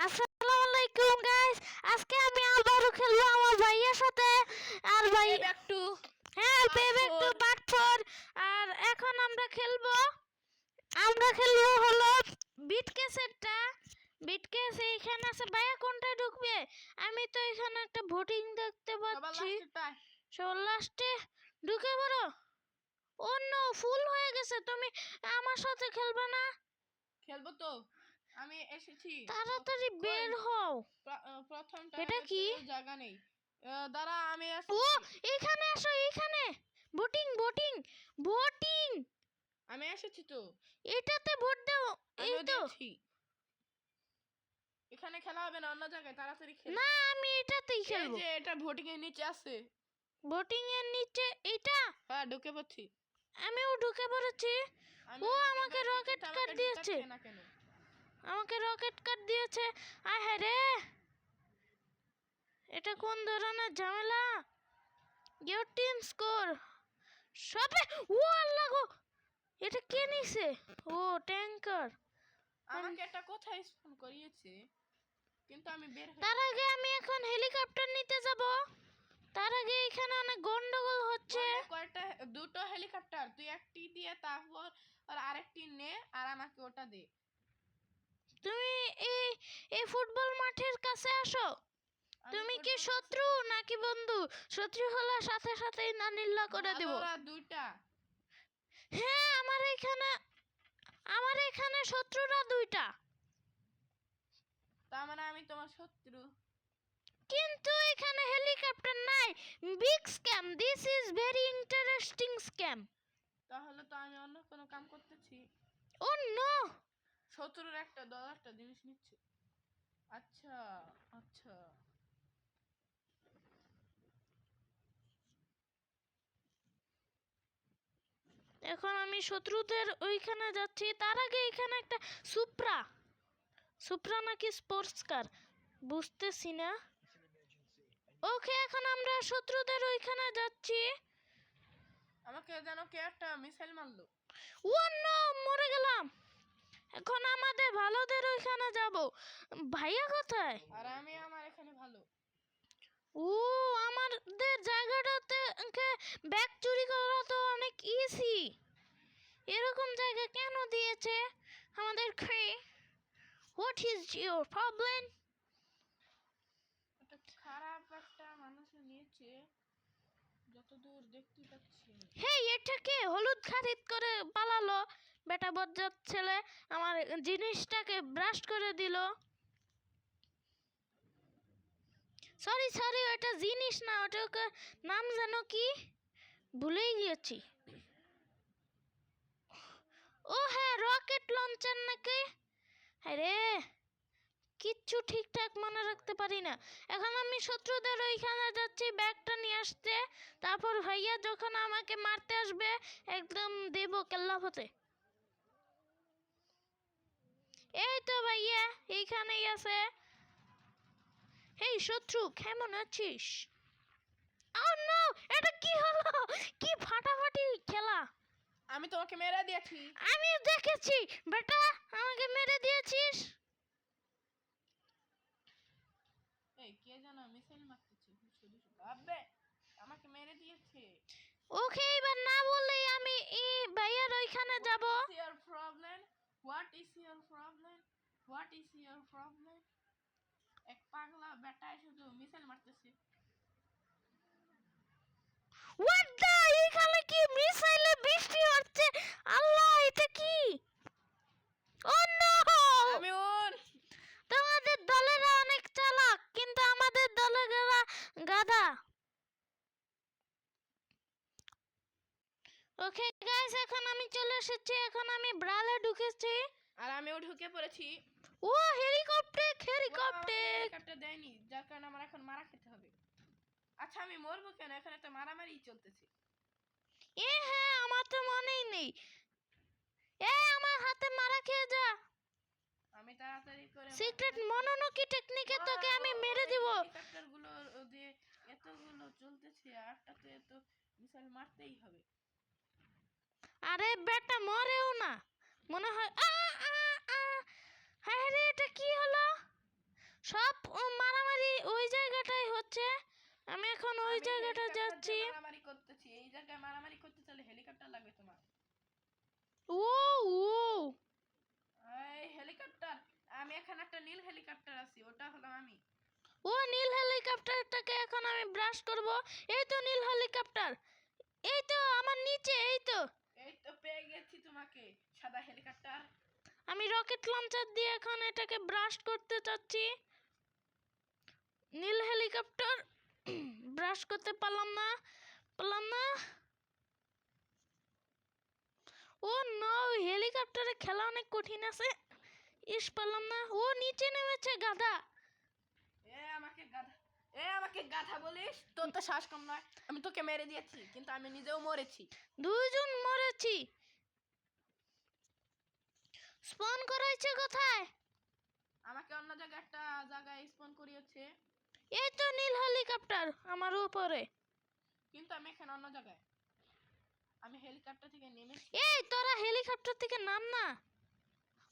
আসসালামু আলাইকুম গাইস, আজকে আমি আবারও খেলবো আমার ভাইয়ের সাথে। আর ভাই ব্যাক টু হ্যাঁ, পেব্যাক টু পার্ট 4। আর এখন আমরা খেলবো হলো বিটকেসেরটা। বিটকেস এইখানে আছে, ভাইয়া কোনটায় ঢুকবে? আমি তো এখানে একটা ভোটিং দেখতে পাচ্ছি। সবার লাস্টে ঢুকে পড়ো। অন্য ফুল হয়ে গেছে, তুমি আমার সাথে খেলবে না? খেলবো তো, আমি এসেছি। তাড়াতাড়ি বের হও। প্রথমটা এটা কি? জায়গা নেই। দাঁড়া, আমি ও আসছি। এখানে আসো, এখানে ভোটিং ভোটিং ভোটিং। আমি এসেছি তো, এটাতে ভোট দাও। এই আমিও তো। দিয়েছি। এখানে খেলা হবে না, অন্য জায়গায় তাড়াতাড়ি খেল। না, আমি এটাতেই এই খেলবো। যে এটা ভোটিং এর নিচে আছে। ভোটিং এর নিচে এটা? হ্যাঁ, ঢুকে পড়ছি। আমিও ঢুকে পড়েছি। ও আমাকে রকেট কার্ড দিয়েছে। না কেন? আমাকে রকেট কার্ড দিয়েছে। আয় হ্যাঁ রে, এটা কোন ধরনের ঝামেলা? ইউর টিম স্কোর সবে। ও আল্লাহ গো, এটা কে নিছে? ও ট্যাঙ্কার। আমাকে এটা কোথায় স্পন করিয়েছে, কিন্তু আমি বের হই। তার আগে আমি এখন হেলিকপ্টার নিতে যাব। তার আগে এখানে অনেক গন্ডগোল হচ্ছে। কয়টা? দুটো হেলিকপ্টার, তুই একটি দিয়ে তারপর আর আরেকটি নে, আর আমাকে ওটা দে। তুমি এই এই ফুটবল মাঠের কাছে আসো। তুমি কি শত্রু নাকি বন্ধু? শত্রু হলে সাথে সাথেই নানিল্লা করে দেব। দুইটা। হ্যাঁ, আমার এখানে শত্রুরা দুইটা। তার মানে আমি তোমার শত্রু। কিন্তু এখানে হেলিকপ্টার নাই। Big scam, this is very interesting scam. তাহলে তো আমি অন্য কোনো কাম করতেছি। ও নো, শত্রুর একটা $1 জিনিস নিচ্ছে। আচ্ছা আচ্ছা, এখন আমি শত্রুদের ওইখানে যাচ্ছি। তার আগে এখানে একটা সুপ্রা সুপ্রা নাকি স্পোর্টস কার বুঝতেছি না। ওকে, এখন আমরা শত্রুদের ওইখানে যাচ্ছি। আমাকে যেন কে একটা মিসাইল মারলো। ও নো, মরে গেলাম। এখন আমাদের ভালোদের ওইখানে যাব। ভাইয়া কোথায়? আর আমি আমার এখানে ভালো। ও, আমাদের জায়গাটাতে ব্যাগ চুরি করা তো অনেক ইজি। এরকম জায়গা কেন দিয়েছে আমাদের খেয়ে? What is your problem? এটা খারাপ একটা মানুষ নিয়েছে, যতদূর দেখতে পাচ্ছি। হেই, এটা কে হলুদ খারিদ করে পালালো? বেটা বজ্জাত ছেলে আমার জিনিসটাকে ব্রাশ করে দিল। সরি সরি, ওটা জিনিস না, ওটা নাম জানো কি? ভুলেই গিয়েছি। ও হ্যাঁ, রকেট লঞ্চার নাকি? আরে কিচ্ছু ঠিকঠাক মনে রাখতে পারি না। এখন আমি শত্রুদের ওইখানে যাচ্ছি ব্যাগটা নিয়ে আসতে। তারপর ভাইয়া যখন আমাকে মারতে আসবে একদম দেব কেল্লাফতে। এই তো ভাইয়া এইখানেই আছে। এই শত্রু, কেমন আছিস? ও নো, এটা কি হলো? কি ফাটাফাটি খেলা! আমি তোমাকে মেরে দিয়েছি। আমি দেখেছি বেটা, আমাকে মেরে দিয়েছিস। এই কে যেন মিসাইল মারতেছে, শুধু শুধু আবে আমাকে মেরে দিয়েছে। ওকে, এবার না বললেই আমি এই ভাইয়ার ওইখানে যাব। Your problem? What is your problem? What is your problem? এক পাগলা বেটা শুধু মিসাইল মারতেছে। হোয়াট দা, এখানে কি মিসাইলে বৃষ্টি হচ্ছে? আল্লাহ, এটা কি? ও নো, আমি ওর তোমাদের দলেরা অনেক চালাক, কিন্তু আমাদের দলেরা গাধা। ওকে গাইস, এখন আমি চলে এসেছি। এখন আমি ব্রালে ঢুকেছি। আর আমিও ঢুকে পড়েছি। ও হেলিকপ্টার হেলিকপ্টার। হেলিকপ্টার দেয়নি, যার কারণে আমার এখন মারা খেতে হবে। আচ্ছা, আমি মরবো কেন? এখানে একটা মারামারি চলতেছে। এ হ্যাঁ, আমার তো মনেই নেই। এ আমার হাতে মারা খেয়ে যা। আমি তাড়াতাড়ি করে সিক্রেট মনোনকি টেকনিকে তোকে আমি মেরে দিব। হেলিকপ্টার গুলো দিয়ে এতগুলো চলতেছে, আরটা তো এত মিসাইল মারতেই হবে। আরে বেটা, মরেও না মনে হয়। হ্যাঁ রে, এটা কি হলো? আমি জায়গাটা হেলিকপ্টার যাচ্ছি। দিয়ে মারামারি করতেছি, এই জায়গায় মারামারি করতে চাইলে হেলিকপ্টার লাগবে তোমার। ও ও এই হেলিকপ্টার, আমি এখানে একটা নীল হেলিকপ্টার আছি, ওটা হলাম আমি। ও নীল হেলিকপ্টারটাকে এখন আমি ব্রাশ করব। এই তো নীল হেলিকপ্টার, এই তো আমার নিচে, এই তো। এই তো পেয়ে গেছি তোমাকে, সাদা হেলিকপ্টার। আমি রকেট লঞ্চার দিয়ে এখন এটাকে ব্রাশ করতে চাচ্ছি। নীল হেলিকপ্টার ব্রাশ করতে পারলাম না, পারলাম না। ও নো, হেলিকপ্টারে খেলা অনেক কঠিন আছে। ইস, পারলাম না। ও নিচে নেমেছে গাধা। আমাকে গাধা বলিস? তোর তো শ্বাস কম নয়, আমি তোকে মেরে দিয়েছি, কিন্তু আমি নিজেও মরেছি। দুইজন মরেছি। স্পন করাইছে কোথায়? আমাকে অন্য জায়গায় একটা জায়গায় স্পন করিয়েছে, এই তো নীল হেলিকপ্টার আমার উপরে। কিন্তু আমি এখানে অন্য জায়গায়। আমি হেলিকপ্টার থেকে নেমেছি। এই তোরা হেলিকপ্টার থেকে নাম না।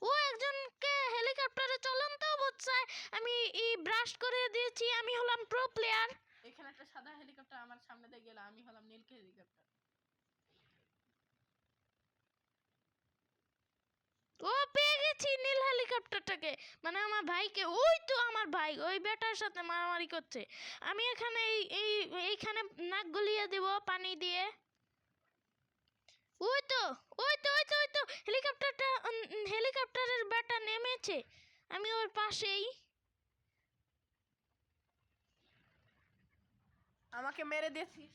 ও একজনকে হেলিকপ্টারে চলন্ত অবস্থায় আমি ব্রাশ করে দিয়েছি। আমি হলাম প্রো প্লেয়ার। এখানে একটা সাদা হেলিকপ্টার আমার সামনে দিয়ে গেল, আমি হলাম নীল হেলিকপ্টার। ও পেয়ে গেছি নীল হেলিকপ্টারটাকে, মানে আমার ভাইকে। ওই তো আমার ভাই ওই বেটার সাথে মারামারি করছে। আমি এখানে এইখানে নাক গলিয়ে দিব পানি দিয়ে। ওই তো ওই তো ওই তো ওই তো হেলিকপ্টারটা, হেলিকপ্টারের বেটা নেমেছে। আমি ওর পাশেই। আমাকে মেরে দিয়েছিস।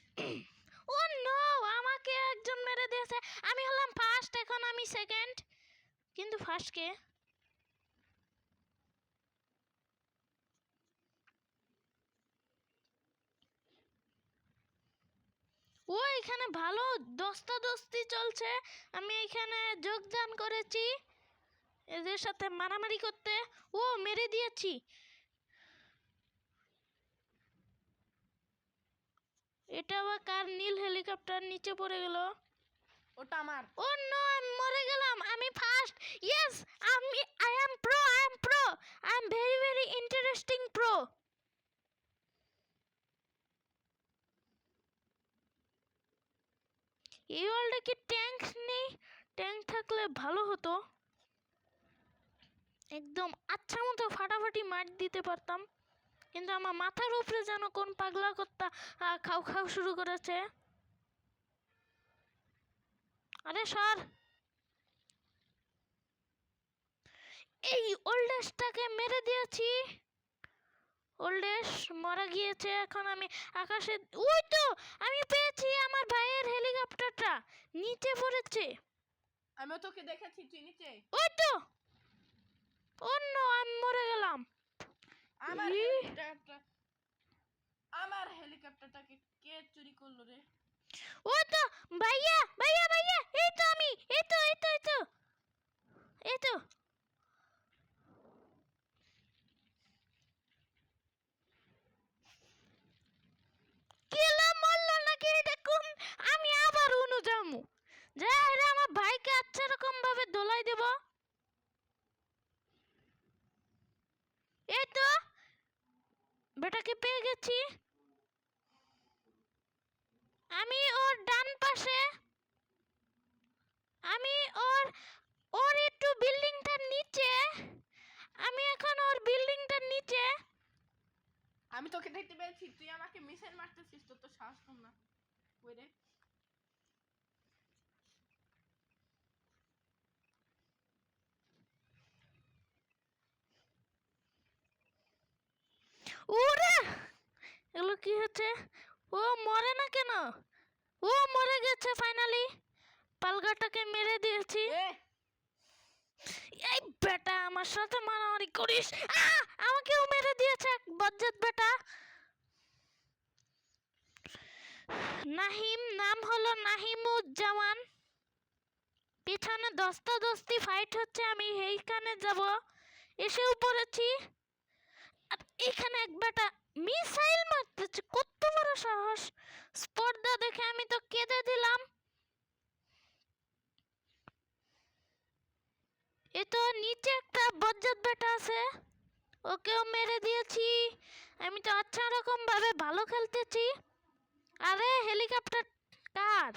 ও নো, আমাকে একজন মেরে দিয়েছে। আমি হলাম ফার্স্ট, এখন আমি সেকেন্ড। কিন্তু ফার্স্ট কে? ও এখানে ভালো দস্তাদস্তি চলছে। আমি এখানে যোগদান করেছি এদের সাথে মারামারি করতে। ও মেরে দিয়েছি। এটা আবার কার নীল হেলিকপ্টার নিচে পড়ে গেল? ওটা আমার। ও নো, আমি মরে গেলাম। আমি first. Yes, I am pro, I am very very interesting pro. এই ওয়ার্ল্ডে কি ট্যাঙ্ক নেই? ট্যাঙ্ক থাকলে ভালো হতো, একদম আচ্ছা মতো ফাটাফাটি মার দিতে পারতাম। কিন্তু আমার মাথার উপরে যেন কোন পাগলা কর্তা খাও খাও শুরু করেছে। আরে সর। এই ওল্ডেসটাকে মেরে দিয়েছি। ওল্ডেস মারা গিয়েছে। এখন আমি আকাশে, ওই তো আমি পেয়েছি আমার ভাইয়ের হেলিকপ্টারটা নিচে পড়েছে। আমিও তোকে দেখেছি, তুই নিচে। ওই তো, অন্য আমি মরে গেলাম। আমার হেলিকপ্টারটাকে কে চুরি করলো রে? ওই তো ভাইয়া ভাইয়া ভাইয়া, এই তো আমি, এই তো এই তো এই তো এই তো। কেলা মারলো নাকি দেখুন। আমি আবার উনু যামু, যাই রে আমার ভাইকে আচ্ছা রকম ভাবে দোলাই দেব। এই তো বেটাকে পেয়ে গেছি। আমি ওর ডান পাশে, আমি ওর ওর একটু বিল্ডিংটার নিচে। আমি এখন ওর বিল্ডিংটার নিচে। আমি তোকে দেখতে পেয়েছি, তুই আমাকে মিসাইল মারতেছিস, তোর তো সাহস কম না। ওই রে, ওরে এগুলো কি হচ্ছে? ও মরে না কেন? ও মরে গেছে ফাইনালি। পালগাটাকে মেরে দিয়েছি। এই বেটা আমার সাথে মারামারি করিস? আমাকেও মেরে দিয়েছে এক বজ্জাত বেটা। নাহিম, নাম হলো নাহিমুজ্জামান। পিছনে দস্তাদস্তি ফাইট হচ্ছে, আমি এইখানে যাব। এসেও পড়েছি। আর এখানে এক বেটা মিসাইল মারতেছে, কত বড় সাহস! স্পর্ধা দেখে আমি তো কেঁদে দিলাম। এ তো নিচে একটা বজ্জাত বেটা আছে, ওকেও মেরে দিয়েছি। আমি তো আচ্ছা রকম ভাবে ভালো খেলতেছি। আরে হেলিকপ্টার কার?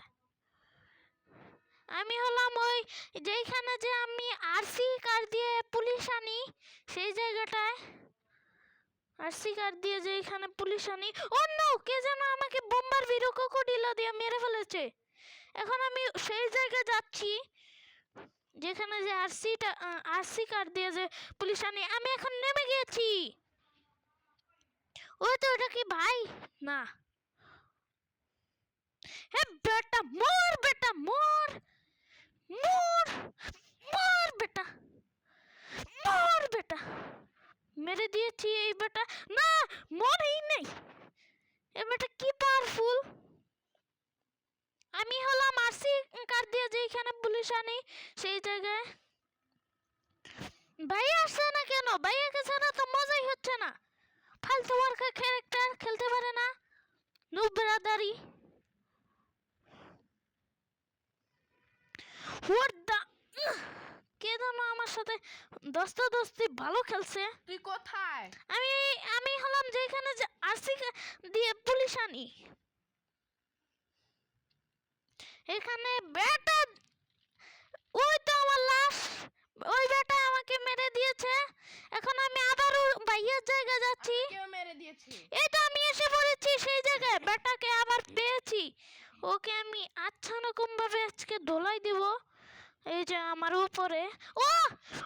আমি হলাম ওই যেইখানে যে আমি আরসি কার দিয়ে পুলিশ আনি সেই জায়গাটায়। আরসি কার দিয়ে যেইখানে পুলিশ আনি। ও নো, কে যেন আমাকে বোম্বার ভিরো ক্রোকোডিলা দিয়ে মেরে ফেলেছে। এখন আমি সেই জায়গায় যাচ্ছি যেখানে যে আরসি কার দিয়ে যে পুলিশ আনি। আমি এখন নেমে গেছি। ওই তো, ওটা কি ভাই? না। হে বেটা মোর, বেটা মোর, মোর, মোর বেটা, মোর বেটা। মেরে দিয়েছি এই বেটা। না, মরেই নেই। এই বেটা কি পাওয়ারফুল। আমি হলাম আরসি কার দিয়ে যেখানে পুলিশ আনি সেই জায়গায়। ভাইয়া আসছে না কেন? ভাইয়াকে ছাড়া তো মজাই হচ্ছে না। ফালতু মার্কা ক্যারেক্টার খেলতে পারে না। নুব ব্রাদারি। হোয়াট দা, কে যেন আমার সাথে দস্তাদস্তি ভালো খেলছে। তুই কোথায়? আমি আমি হলাম যেখানে যে আরসি দিয়ে পুলিশ আনি এখানে। বেটা, ওই তো আমার লাশ। ওই বেটা আমাকে মেরে দিয়েছে। এখন আমি আবারও ভাইয়ের জায়গায় যাচ্ছি। কেউ মেরে দিয়েছে। এই তো আমি এসে পড়েছি সেই জায়গায়। বেটাকে আবার পেয়েছি। ওকে আমি আচ্ছা রকম ভাবে আজকে ধোলাই দিব। এই যে আমার উপরে। ও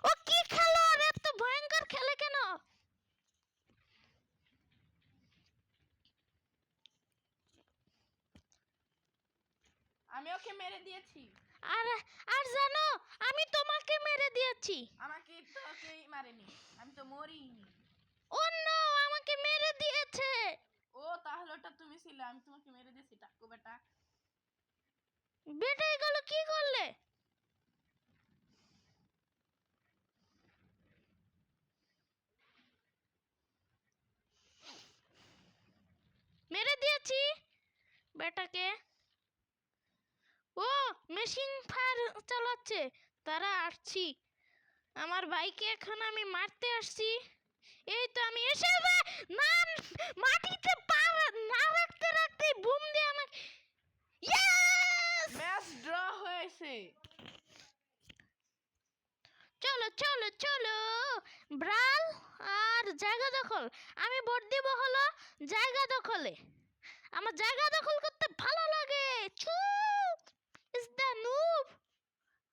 ও কি খেলো? আর এত ভয়ঙ্কর খেলে কেন? আমি ওকে মেরে দিয়েছি। আর আর জানো, আমি তোমাকে মেরে দিয়েছি। আমাকে তো কেউই মারেনি, আমি তো মরিনি। ও নো, আমাকে মেরে দিয়েছে। ও তাহলে ওটা তুমি ছিলে, আমি তোমাকে মেরে দিয়েছি টাকু বেটা। বেটা এগুলো কি করলে? মেরে দিয়েছি বেটাকে। ও মেশিন ফায়ার চালাচ্ছে। তারা আসছি, আমার ভাইকে এখন আমি মারতে আসছি। এই তো আমি এসে না, মাটিতে পা না রাখতে রাখতে বুম দিয়ে আমাকে। ইয়েস! ম্যাচ ড্র হয়েছে। চলো চলো চলো, ব্রাল আর জায়গা দখল। আমি ভোট দিব হলো জায়গা দখলে। আমার জায়গা দখল করতে ভালো লাগে। চুপ, is the noob.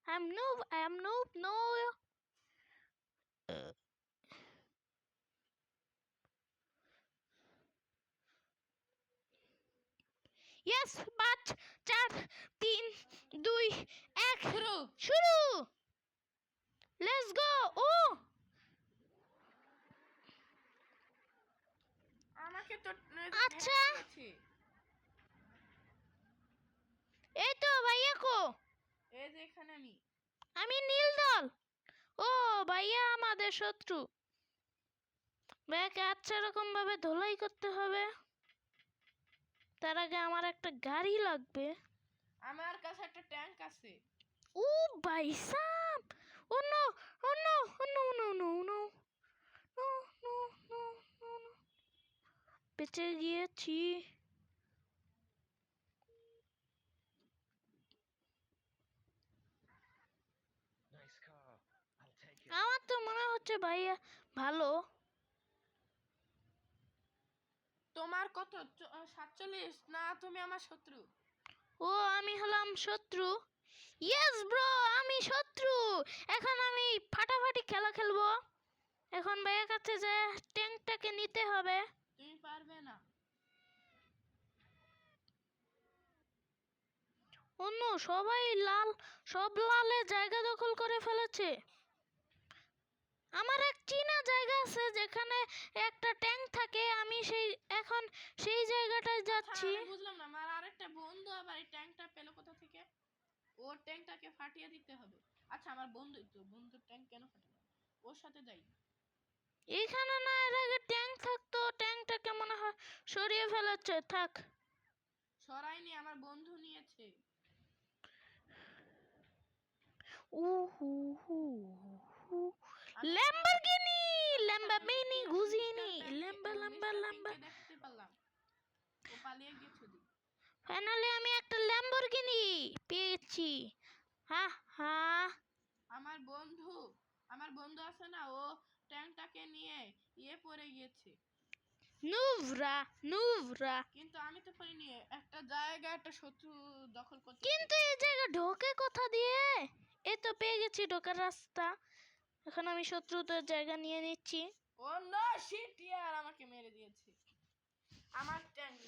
I am noob, I am noob, no. Yes, 5 4 3 2 1 শুরু। শুরু। Let's go. ও আমাকে তো আচ্ছা, এই তো ভাইয়া কো। এই যে এখানে আমি নীল দল। ও ভাইয়া আমাদের শত্রু। ভাইয়াকে আচ্ছা রকম ভাবে ধোলাই করতে হবে। তার আগে আমার একটা গাড়ি লাগবে। আমার কাছে একটা ট্যাঙ্ক আছে। ও ভাই সাব, oh no, oh no, oh no, no, no, no, no, no, no, no, no. বেঁচে গিয়েছি। আমার তো মনে হচ্ছে ভাইয়া ভালো। তোমার কত 47? না তুমি আমার শত্রু। ও আমি হলাম শত্রু। ইয়েস ব্রো, আমি শত্রু। এখন আমি ফাটাফাটি খেলা খেলবো। এখন ভাইয়ের কাছে যে ট্যাঙ্কটাকে নিতে হবে। তুমি পারবে না। অন্য সবাই লাল, সব লালে জায়গা দখল করে ফেলেছে। আমার এক চীনা জায়গা আছে যেখানে একটা ট্যাঙ্ক থাকে। আমি এখন সেই জায়গাটায় যাচ্ছি। আমি বুঝলাম না, আমার আরেকটা বন্ধু আবার এই ট্যাঙ্কটা পেলো কোথা থেকে? ওর ট্যাঙ্কটাকে ফাটিয়ে দিতে হবে। আচ্ছা আমার বন্ধুই তো, বন্ধুর ট্যাঙ্ক কেন ফাটাবো? ওর সাথে যাই। এখানে না এর আগে ট্যাঙ্ক থাকতো, ট্যাঙ্কটাকে মনে হয় সরিয়ে ফেলেছে। থাক, সরাইনি, আমার বন্ধু নিয়েছে। উহু হু হু। Lamborghini, Lamborghini, গুজিনি, ল্যাম্বা ল্যাম্বা ল্যাম্বা। দেখতে পেলাম ও পালিয়ে গেছে। ফাইনালি আমি একটা ল্যাম্বরগিনি পেয়েছি। হ্যাঁ হ্যাঁ, আমার বন্ধু আছে না, ও ট্যাঙ্কটাকে নিয়ে পড়ে গিয়েছে। নুভরা নুভরা। কিন্তু আমি তো পারিনি, একটা জায়গা একটা শত্রু দখল করতে। কিন্তু এই জায়গা ঢোকে কোথা দিয়ে? এই তো পেয়ে গেছি ঢোকার রাস্তা। এখন আমি শত্রুদের জায়গা নিয়ে নিচ্ছি। ও না, শিট ইয়ার, আমাকে মেরে দিয়েছে আমার ট্যাঙ্ক।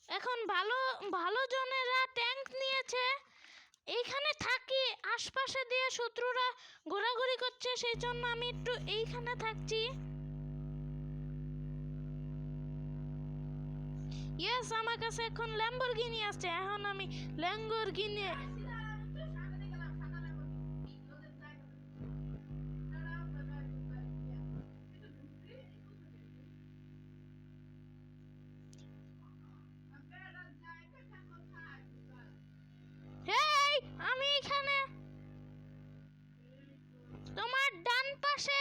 এখন ভালো ভালো জনেরা ট্যাঙ্ক নিয়েছে। এইখানে থাকি, আশপাশে দিয়ে শত্রুরা ঘোরাঘুরি করছে, সেই জন্য আমি একটু এইখানে থাকছি। ইয়েস, আমার কাছে এখন ল্যাম্বরগিনি আছে। এখন আমি ল্যাম্বরগিনি হেই, আমি এখানে তোমার ডান পাশে,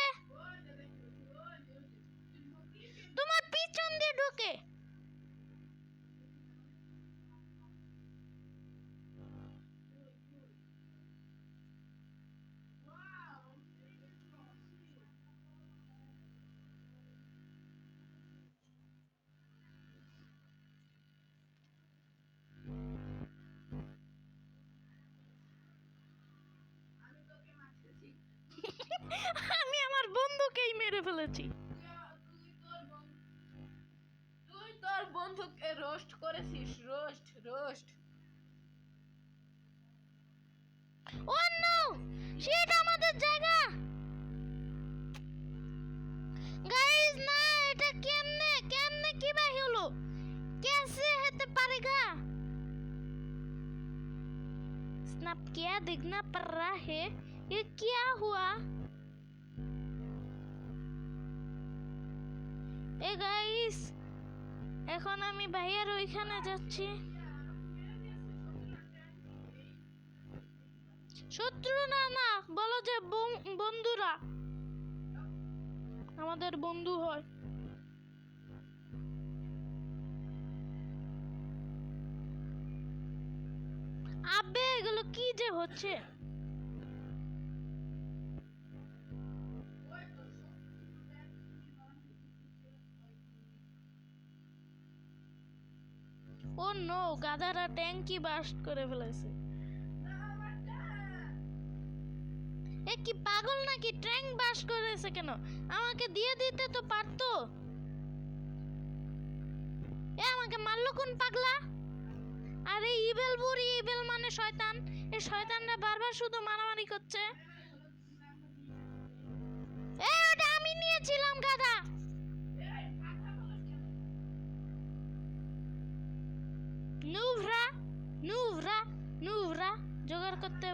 তোমার পিছন দিয়ে ঢুকে। আমি আমার বন্ধুকেই মেরে ফেলেছি। তুই তোর বন্ধুকে রোস্ট করেছিস, রোস্ট। ও নো, সেটা আমাদের জায়গা। গাইস না, এটা কেমনে কি ভাই হলো? कैसे হতে পারেगा? स्नैप क्या देखना पड़ रहा है? ये क्या हुआ? এ গাইস, এখন আমি ভাইয়ার ওইখানে যাচ্ছি। শত্রু না না, বলো যে বন্ধুরা, আমাদের বন্ধু হয়। আবে এগুলো কি যে হচ্ছে? ও নো, গাধারা ট্যাঙ্কি বাস্ট করে ফেলেছে। এ কি পাগল নাকি? ট্যাঙ্ক বাস্ট করেছে কেন? আমাকে দিয়ে দিতে তো পারতো। এ আমাকে মারলো কোন পাগলা? আরে ইবেল বুড়ি, ইবেল মানে শয়তান। এই শয়তানরা বারবার শুধু মারামারি করছে। এ ওটা আমি নিয়েছিলাম গাধা। নুভরা জোগাড় করতে।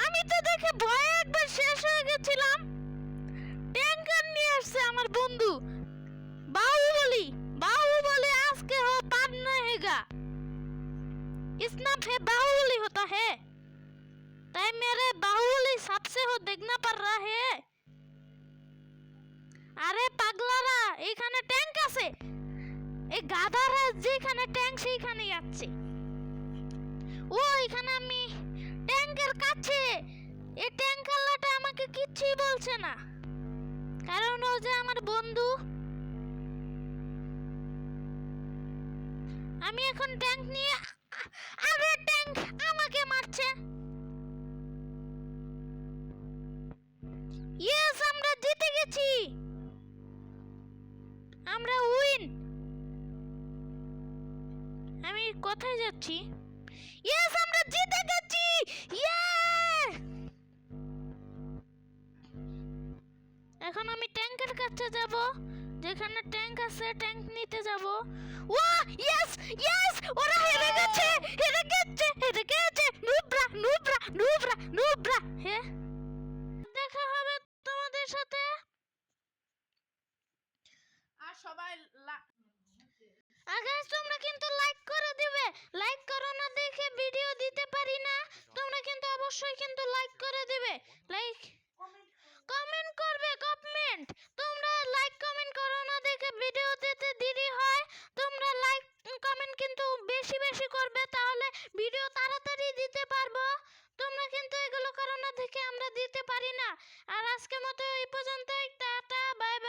আমি তো দেখে ভয়ে একবার শেষ হয়ে গেছিলাম। ট্যাঙ্কার নিয়ে আসছে আমার বন্ধু। बाहुबली आज के हो पार नहीं हैगा। इतना फे बाहुबली होता है, ताई मेरे बाहुबली सबसे हो देखना पड़ रहा है। আরে পাগলারা, এখানে ট্যাঙ্ক আছে। এই গাধারা যেখানে ট্যাঙ্ক সেইখানে যাচ্ছে। ও এখানে আমি ট্যাঙ্কের কাছে, এই ট্যাঙ্কারলাটা আমাকে কিচ্ছুই বলছে না, কারণ ও যে আমার বন্ধু। আমি এখন ট্যাঙ্ক নিয়ে, আরে ট্যাঙ্ক আমাকে মারছে। গেছি, আমরা উইন। আমি কোথায় যাচ্ছি? ইয়েস, আমরা জিতে গেছি। ইয়ে! এখন আমি ট্যাঙ্কের কাছে যাব, যেখানে ট্যাঙ্ক আছে ট্যাঙ্ক নিতে যাব। ও ইয়েস ইয়েস, ওরা হেরে গেছে, হেরে গেছে, হেরে গেছে। নুব্রা নুব্রা নুব্রা নুব্রা। হে, দেখা হবে তোমাদের সাথে। আর সবাই আগে তোমরা কিন্তু লাইক করে দিবে, লাইক করো না দেখে ভিডিও দিতে পারি না। তোমরা কিন্তু অবশ্যই কিন্তু লাইক করে দিবে, লাইক কমেন্ট করবে, কমেন্ট। তোমরা লাইক কমেন্ট করো না দেখে ভিডিও দিতে দেরি হয়। তোমরা লাইক কমেন্ট কিন্তু বেশি বেশি করবে, তাহলে ভিডিও তাড়াতাড়ি দিতে পারবো। তোমরা কিন্তু এগুলো করো না দেখে আমরা দিতে পারি না। আর আজকের মতো এই পর্যন্তই, টাটা, বাই বাই।